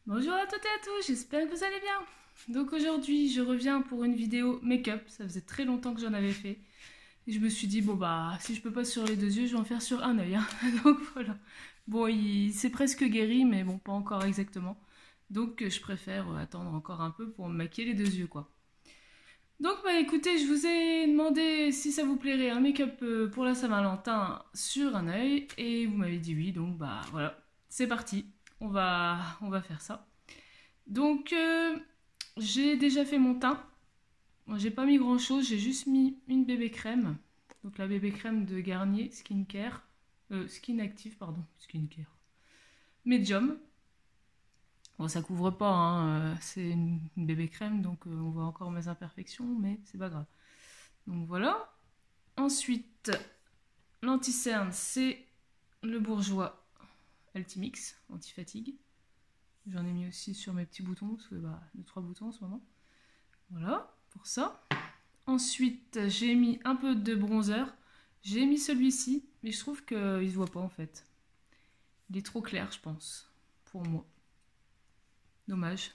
Bonjour à toutes et à tous, j'espère que vous allez bien. Donc aujourd'hui, je reviens pour une vidéo make-up. Ça faisait très longtemps que j'en avais fait. Et je me suis dit, bon bah, si je peux pas sur les deux yeux, je vais en faire sur un œil. Hein. Donc voilà. Bon, c'est presque guéri, mais bon, pas encore exactement. Donc je préfère attendre encore un peu pour me maquiller les deux yeux, quoi. Donc bah écoutez, je vous ai demandé si ça vous plairait un make-up pour la Saint-Valentin sur un œil. Et vous m'avez dit oui, donc bah voilà, c'est parti. On va faire ça. Donc, j'ai déjà fait mon teint. Bon, j'ai pas mis grand chose, j'ai juste mis une bébé crème. Donc, la bébé crème de Garnier Skincare. Skin Active, pardon. Skincare. Medium. Bon, ça couvre pas, hein, c'est une bébé crème, donc on voit encore mes imperfections, mais c'est pas grave. Donc voilà. Ensuite, l'anti-cerne, c'est le Bourjois Altimix, anti-fatigue. J'en ai mis aussi sur mes petits boutons, parce que bah, 2-3 boutons en ce moment. Voilà, pour ça. Ensuite, j'ai mis un peu de bronzer. J'ai mis celui-ci, mais je trouve qu'il ne se voit pas en fait. Il est trop clair, je pense, pour moi. Dommage.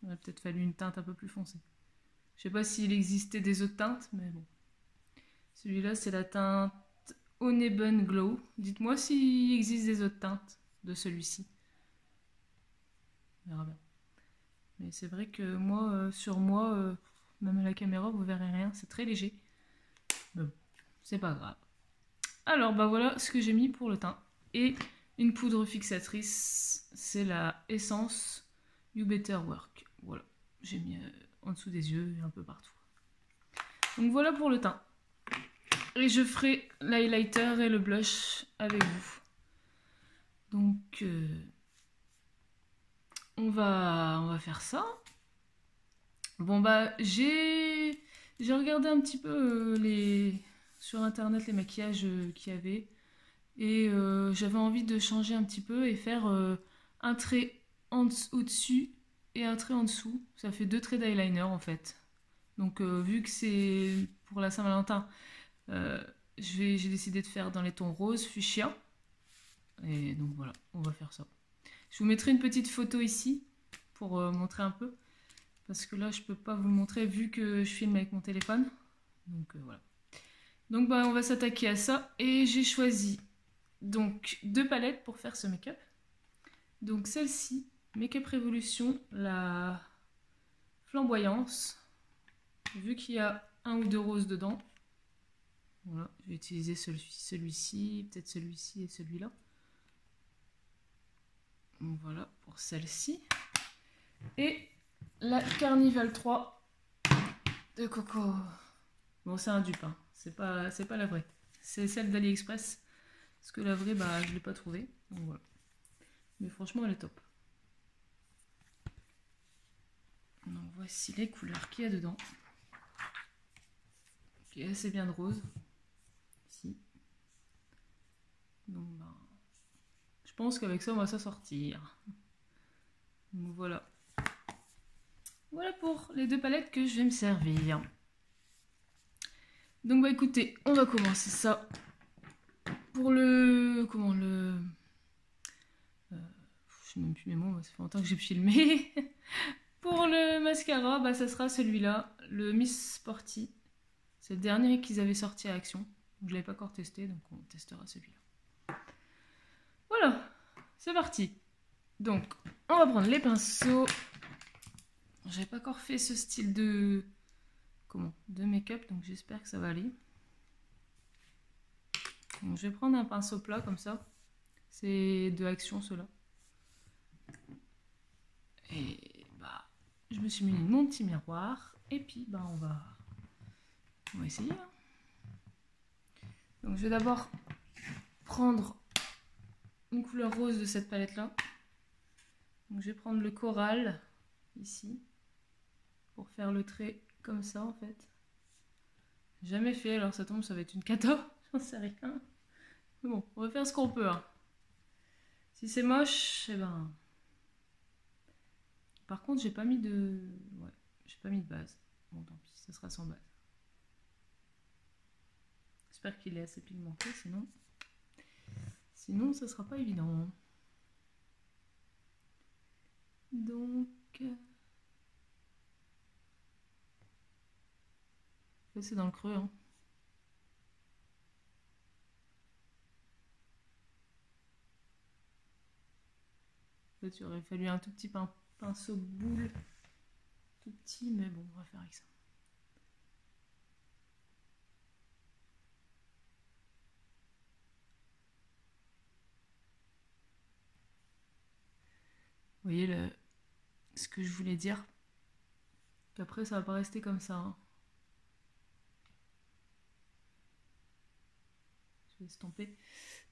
Il aurait peut-être fallu une teinte un peu plus foncée. Je sais pas s'il existait des autres teintes, mais bon. Celui-là, c'est la teinte Honeyben Glow. Dites-moi s'il existe des autres teintes de celui-ci. On verra bien. Mais c'est vrai que moi, sur moi, même à la caméra, vous verrez rien. C'est très léger. Mais bon, c'est pas grave. Alors, bah voilà ce que j'ai mis pour le teint. Et une poudre fixatrice, c'est la Essence You Better Work. Voilà, j'ai mis en dessous des yeux et un peu partout. Donc voilà pour le teint. Et je ferai l'highlighter et le blush avec vous. Donc, on va faire ça. Bon bah, j'ai regardé un petit peu sur internet les maquillages qu'il y avait. Et j'avais envie de changer un petit peu et faire un trait au-dessus et un trait en dessous. Ça fait 2 traits d'eyeliner en fait. Donc vu que c'est pour la Saint-Valentin, j'ai décidé de faire dans les tons rose, fuchsia. Et donc voilà, on va faire ça. Je vous mettrai une petite photo ici pour montrer un peu. Parce que là, je peux pas vous le montrer vu que je filme avec mon téléphone. Donc voilà. Donc bah, on va s'attaquer à ça. Et j'ai choisi donc 2 palettes pour faire ce make-up. Donc celle-ci, Make-up Révolution, la flamboyance. Vu qu'il y a 1 ou 2 roses dedans, voilà, je vais utiliser celui-ci, peut-être celui-ci et celui-là. Donc voilà pour celle-ci. Et la Carnival 3 de Coco. Bon, c'est un dupe, hein. C'est pas la vraie. C'est celle d'AliExpress. Parce que la vraie, bah, je l'ai pas trouvée. Donc voilà. Mais franchement, elle est top. Donc voici les couleurs qu'il y a dedans. Il y a assez bien de rose. Ici. Donc bah, je pense qu'avec ça, on va s'en sortir. Donc voilà. Voilà pour les 2 palettes que je vais me servir. Donc bah écoutez, on va commencer ça. Pour le... Comment le... je sais même plus mes mots, ça fait longtemps que j'ai filmé. Pour le mascara, bah ça sera celui-là, le Miss Sporty. C'est le dernier qu'ils avaient sorti à Action. Je ne l'avais pas encore testé, donc on testera celui-là. Voilà, c'est parti. Donc, on va prendre les pinceaux. J'avais pas encore fait ce style de make-up, donc j'espère que ça va aller. Donc, je vais prendre un pinceau plat comme ça. C'est de Action ceux-là. Et bah, je me suis mis mon petit miroir. Et puis, bah, on va essayer. Donc, je vais d'abord prendre une couleur rose de cette palette-là. Donc, je vais prendre le coral ici pour faire le trait comme ça en fait. Jamais fait, alors ça tombe, ça va être une cata, j'en sais rien. Mais bon, on va faire ce qu'on peut. Hein. Si c'est moche, eh ben. Par contre, j'ai pas mis de. Ouais, j'ai pas mis de base. Bon, tant pis, ça sera sans base. J'espère qu'il est assez pigmenté, sinon ça sera pas évident. Donc, c'est dans le creux, hein. Peut-être il aurait fallu un tout petit pinceau boule, tout petit, mais bon, on va faire avec ça. Vous voyez ce que je voulais dire. Qu'après, ça va pas rester comme ça, hein. Je vais estomper.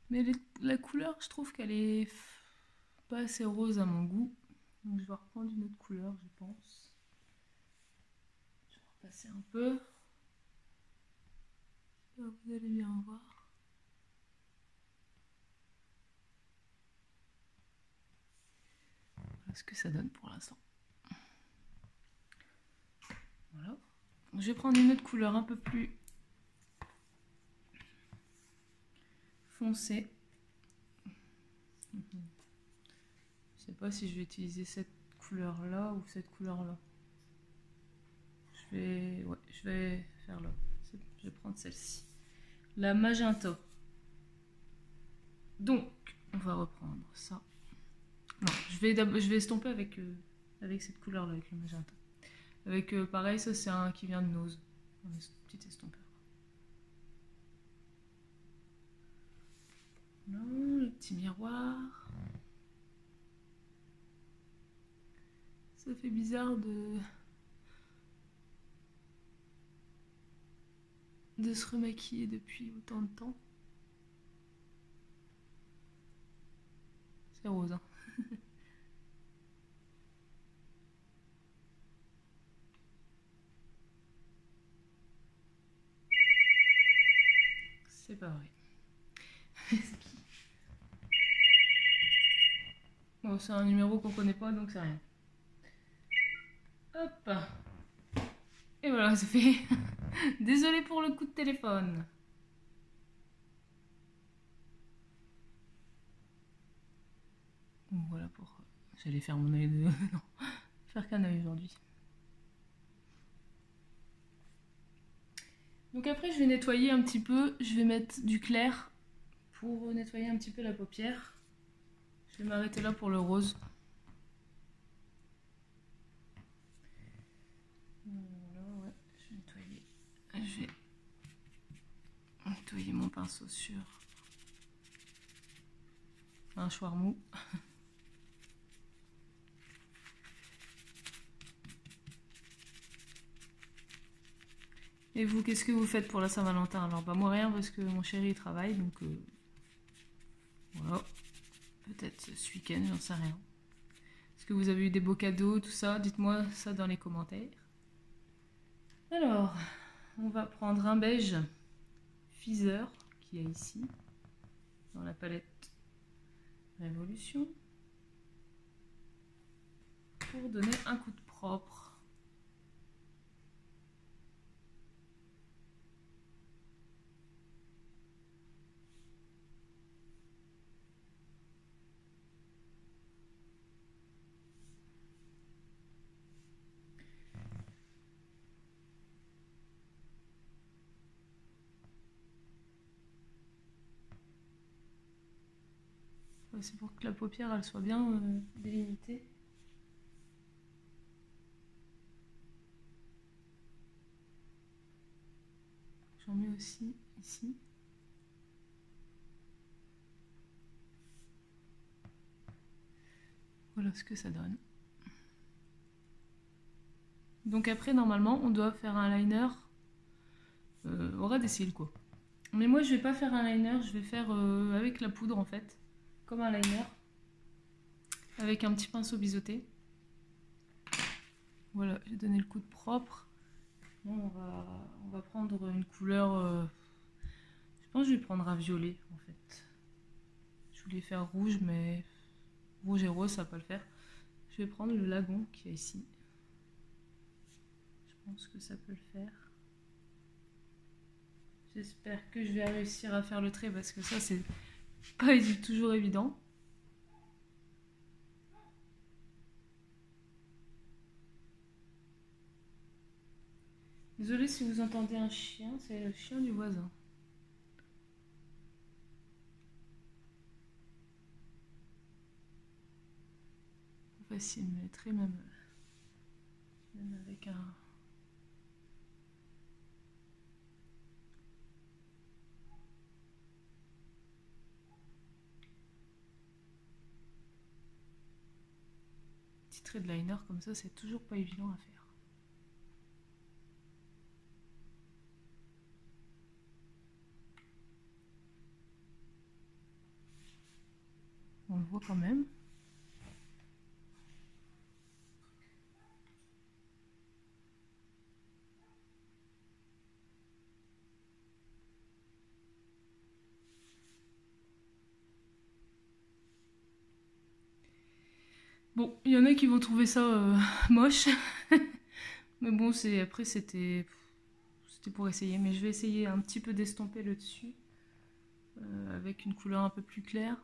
Mais la couleur, je trouve qu'elle est pas assez rose à mon goût. Donc je vais reprendre une autre couleur, je pense. Je vais repasser un peu. J'espère que vous allez bien voir. Voilà ce que ça donne pour l'instant. Voilà. Je vais prendre une autre couleur un peu plus foncée. Je sais pas si je vais utiliser cette couleur là ou cette couleur là. Je vais faire là. Je vais prendre celle-ci. La magenta. Donc, on va reprendre ça. Non, je vais estomper avec cette couleur là, avec le magenta. Avec pareil, ça c'est un qui vient de Nose. Un petit estompeur. Non, le petit miroir. Ça fait bizarre de se remaquiller depuis autant de temps. C'est rose, hein. C'est pas vrai. Bon, c'est un numéro qu'on connaît pas, donc c'est rien. Hop. Et voilà, c'est fait. Désolée pour le coup de téléphone. Bon, voilà pour... J'allais faire mon œil de... non, faire qu'un œil aujourd'hui. Donc après, je vais nettoyer un petit peu. Je vais mettre du clair pour nettoyer un petit peu la paupière. Je vais m'arrêter là pour le rose. Voilà, ouais, je vais nettoyer mon pinceau sur un choir mou. Et vous, qu'est-ce que vous faites pour la Saint-Valentin? Alors, bah moi rien parce que mon chéri travaille, donc voilà. Peut-être ce week-end, j'en sais rien. Est-ce que vous avez eu des beaux cadeaux, tout ça? Dites-moi ça dans les commentaires. Alors, on va prendre un beige Feather qui est ici, dans la palette Révolution, pour donner un coup de propre. C'est pour que la paupière elle soit bien délimitée. J'en mets aussi ici. Voilà ce que ça donne. Donc après normalement on doit faire un liner au ras des cils quoi. Mais moi je vais pas faire un liner, je vais faire avec la poudre en fait. Comme un liner, avec un petit pinceau biseauté. Voilà, j'ai donné le coup de propre. Bon, on va prendre une couleur, je pense que je vais prendre un violet en fait. Je voulais faire rouge, mais rouge et rose ça va pas le faire. Je vais prendre le lagon qui est ici. Je pense que ça peut le faire. J'espère que je vais réussir à faire le trait parce que ça c'est pas toujours évident. Désolée si vous entendez un chien, c'est le chien du voisin. Facile, mais très même avec un... Petit trait de liner comme ça, c'est toujours pas évident à faire. On le voit quand même. Bon, il y en a qui vont trouver ça moche. Mais bon, après c'était pour essayer. Mais je vais essayer un petit peu d'estomper le dessus. Avec une couleur un peu plus claire.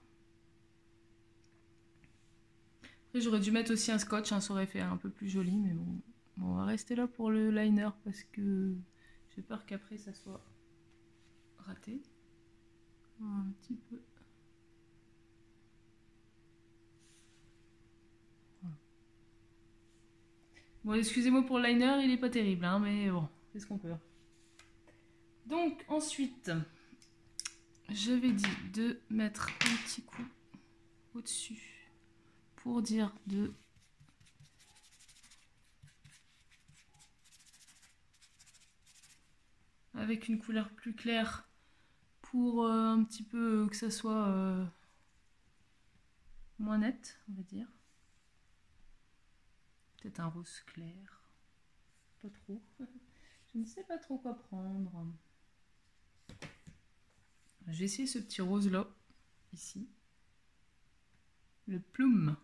Après j'aurais dû mettre aussi un scotch, hein, ça aurait fait un peu plus joli. Mais bon, on va rester là pour le liner parce que j'ai peur qu'après ça soit raté. Un petit peu. Bon, excusez-moi pour le liner, il est pas terrible, hein, mais bon, c'est ce qu'on peut. Donc, ensuite, j'avais dit de mettre un petit coup au-dessus pour dire de... avec une couleur plus claire pour un petit peu que ça soit moins net, on va dire. Peut-être un rose clair. Pas trop. Je ne sais pas trop quoi prendre. Je vais essayer ce petit rose là, ici. Le plume.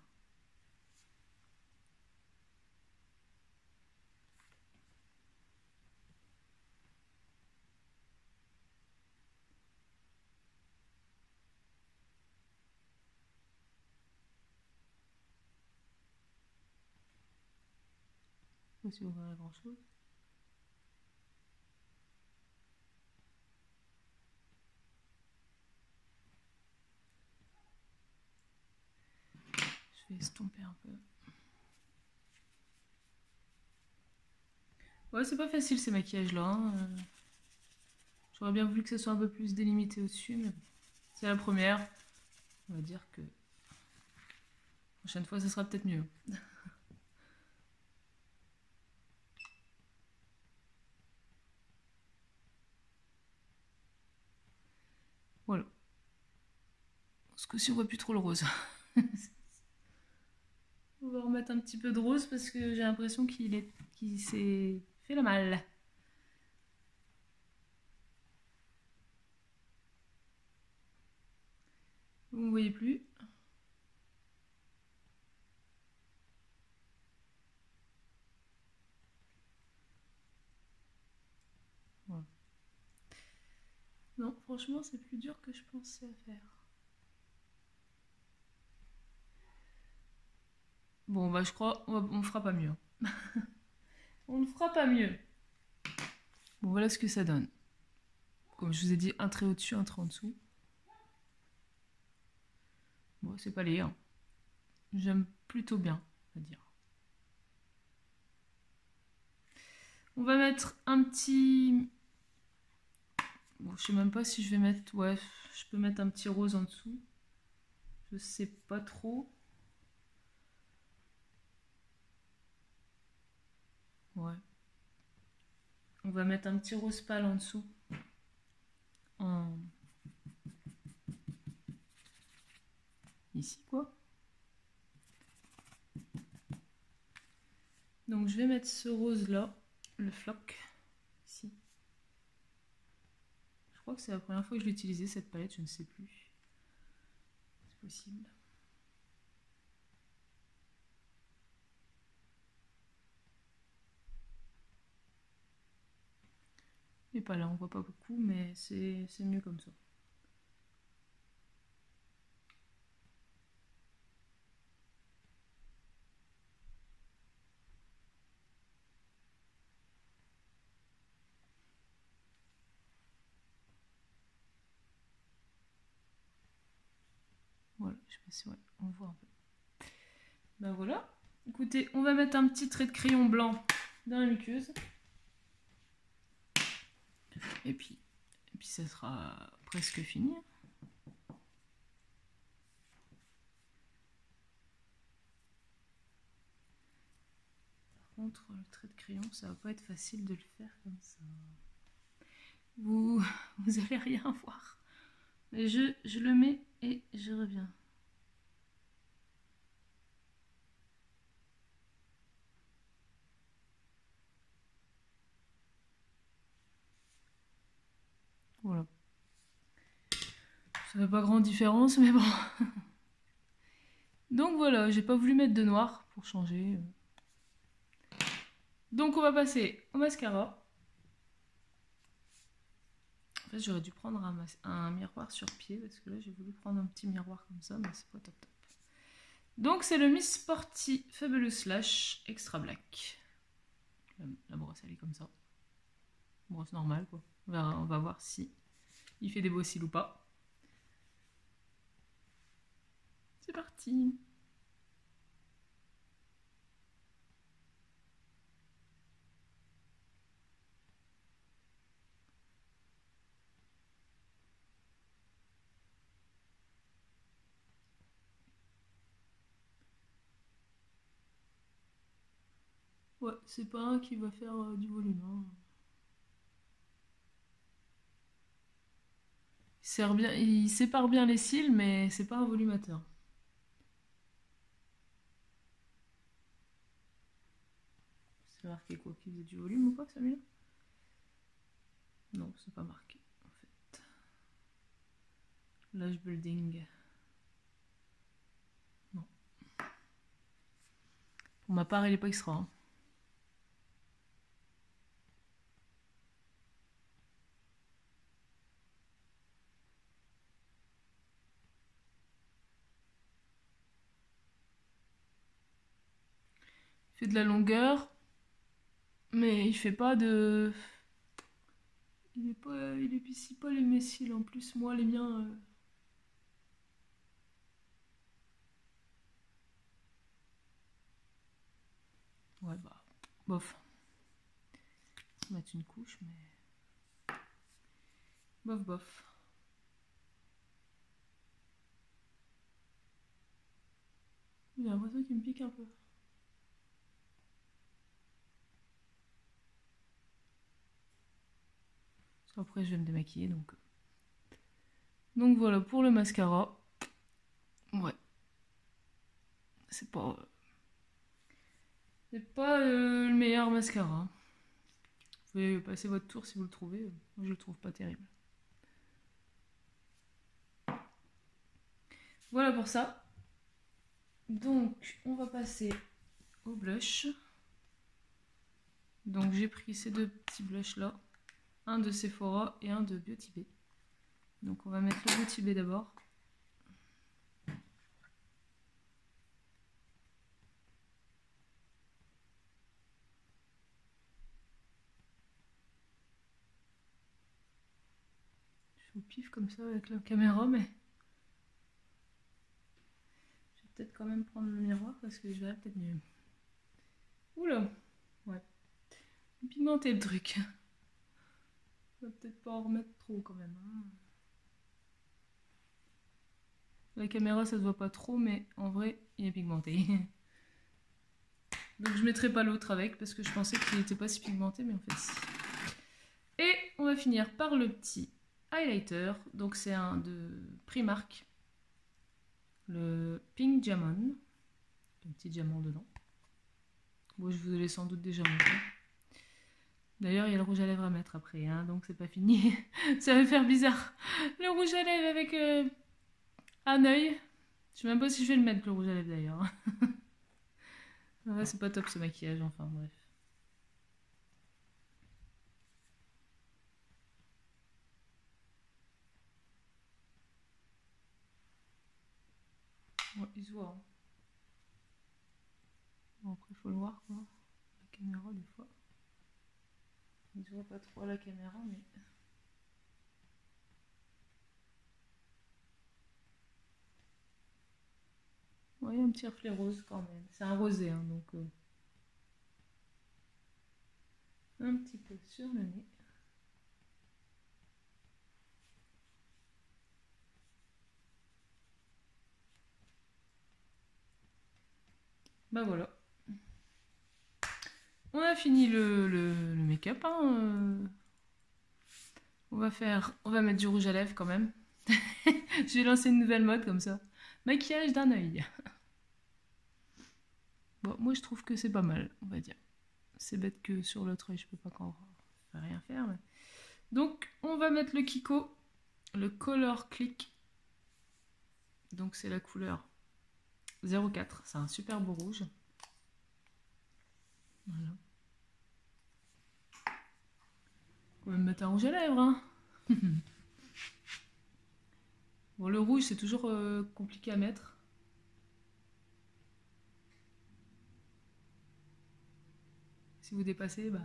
Je ne sais pas si on verra grand chose. Je vais estomper un peu. Ouais, c'est pas facile ces maquillages-là. Hein. J'aurais bien voulu que ça soit un peu plus délimité au-dessus, mais bon. C'est la première. On va dire que la prochaine fois, ça sera peut-être mieux. Voilà. Ce coup-ci, on voit plus trop le rose. On va remettre un petit peu de rose parce que j'ai l'impression qu'il s'est fait la malle. Vous ne voyez plus. Voilà. Non, franchement, c'est plus dur que je pensais à faire. Bon, bah je crois on ne fera pas mieux. On ne fera pas mieux. Bon, voilà ce que ça donne. Comme je vous ai dit, un trait au-dessus, un trait en dessous. Bon, c'est pas laid, hein. J'aime plutôt bien, on va dire. On va mettre un petit... Bon, je sais même pas si je vais mettre... Ouais, je peux mettre un petit rose en dessous. Je sais pas trop. Ouais. On va mettre un petit rose pâle en dessous. Ici, quoi. Donc, je vais mettre ce rose-là, le floc, ici. Je crois que c'est la première fois que je l'ai utilisé, cette palette, je ne sais plus. C'est possible. Et pas là, on voit pas beaucoup, mais c'est mieux comme ça. Voilà, je sais pas si ouais, on voit un peu. Ben voilà. Écoutez, on va mettre un petit trait de crayon blanc dans la muqueuse. Et puis ça sera presque fini. Par contre, le trait de crayon, ça va pas être facile de le faire comme ça. Vous allez rien voir. Mais je le mets et je reviens. Voilà. Ça fait pas grande différence, mais bon. Donc voilà, j'ai pas voulu mettre de noir pour changer. Donc on va passer au mascara. En fait, j'aurais dû prendre un miroir sur pied parce que là, j'ai voulu prendre un petit miroir comme ça, mais c'est pas top top. Donc c'est le Miss Sporty Fabulous Lash Extra Black. La brosse, elle est comme ça. Brosse normale, quoi. On va voir si il fait des beaux cils ou pas. C'est parti. Ouais, c'est pas un qui va faire du volume. Hein. Il sépare bien les cils, mais c'est pas un volumateur. C'est marqué quoi? Qu'il faisait du volume ou pas, celui-là? Non, c'est pas marqué, en fait. Lash building. Non. Pour ma part, il est pas extra. Hein. Il fait de la longueur, mais il fait pas de... Il épicie pas les mes cils. En plus, moi, les miens... Ouais, bah, bof. On va mettre une couche, mais... Bof, bof. J'ai l'impression qu'il me pique un peu. Parce qu'après, je vais me démaquiller, donc... Donc voilà, pour le mascara. Ouais. C'est pas... C'est pas le meilleur mascara. Vous pouvez passer votre tour si vous le trouvez. Moi, je le trouve pas terrible. Voilà pour ça. Donc, on va passer au blush. Donc, j'ai pris ces deux petits blushs là. Un de Sephora et un de Beauty Bay. Donc, on va mettre le Beauty Bay d'abord. Je au pif comme ça avec la caméra, mais... Je vais peut-être quand même prendre le miroir parce que je verrai peut-être mieux. Oula! Ouais. Pigmenté le truc. On va peut-être pas en remettre trop quand même. Hein. La caméra ça se voit pas trop, mais en vrai il est pigmenté. Donc je mettrai pas l'autre avec parce que je pensais qu'il était pas si pigmenté, mais en fait si. Et on va finir par le petit highlighter. Donc c'est un de Primark. Le Pink Diamond. Un petit diamant dedans. Bon, je vous l'ai sans doute déjà montré. D'ailleurs, il y a le rouge à lèvres à mettre après, hein, donc c'est pas fini. Ça va faire bizarre. Le rouge à lèvres avec un œil. Je sais même pas si je vais le mettre, le rouge à lèvres d'ailleurs. Ouais, c'est pas top ce maquillage, enfin bref. Ouais, il se voit. Hein. Bon, après, il faut le voir quoi. La caméra, des fois. Il se voit pas trop à la caméra, mais. il y a un petit reflet rose quand même. C'est un rosé, hein, donc un petit peu sur le nez. Bah voilà. On a fini le make-up. Hein. On va mettre du rouge à lèvres quand même. Je vais lancer une nouvelle mode comme ça. Maquillage d'un œil. Bon, moi je trouve que c'est pas mal, on va dire. C'est bête que sur l'autre œil je peux pas rien faire. Mais... Donc on va mettre le Kiko, le Color Click. Donc c'est la couleur 04, c'est un super beau rouge. Voilà. On va me mettre un rouge à lèvres, hein. Bon, le rouge c'est toujours compliqué à mettre. Si vous dépassez, bah...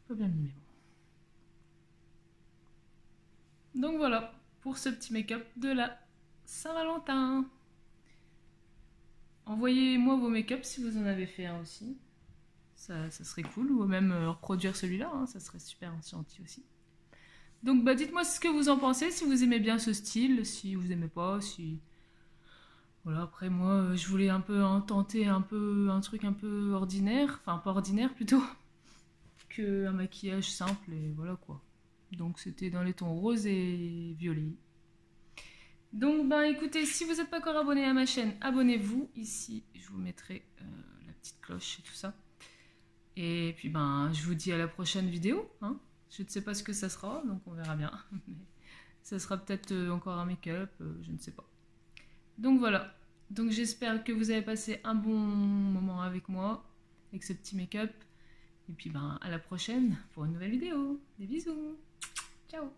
Pas bien mis, mais bon. Donc voilà, pour ce petit make-up de la Saint-Valentin. Envoyez-moi vos make-up si vous en avez fait un aussi. Ça serait cool. Ou même reproduire celui-là, hein, ça serait super gentil aussi. Donc bah dites-moi ce que vous en pensez, si vous aimez bien ce style, si vous aimez pas, si... Voilà, après moi je voulais un peu tenter un truc un peu ordinaire, enfin pas ordinaire plutôt, que un maquillage simple et voilà quoi. Donc c'était dans les tons rose et violet. Donc ben écoutez, si vous n'êtes pas encore abonné à ma chaîne, abonnez-vous. Ici je vous mettrai la petite cloche et tout ça. Et puis ben je vous dis à la prochaine vidéo. Hein. Je ne sais pas ce que ça sera, donc on verra bien. Mais ça sera peut-être encore un make-up, je ne sais pas. Donc voilà. Donc j'espère que vous avez passé un bon moment avec moi, avec ce petit make-up. Et puis ben à la prochaine pour une nouvelle vidéo. Des bisous. Ciao.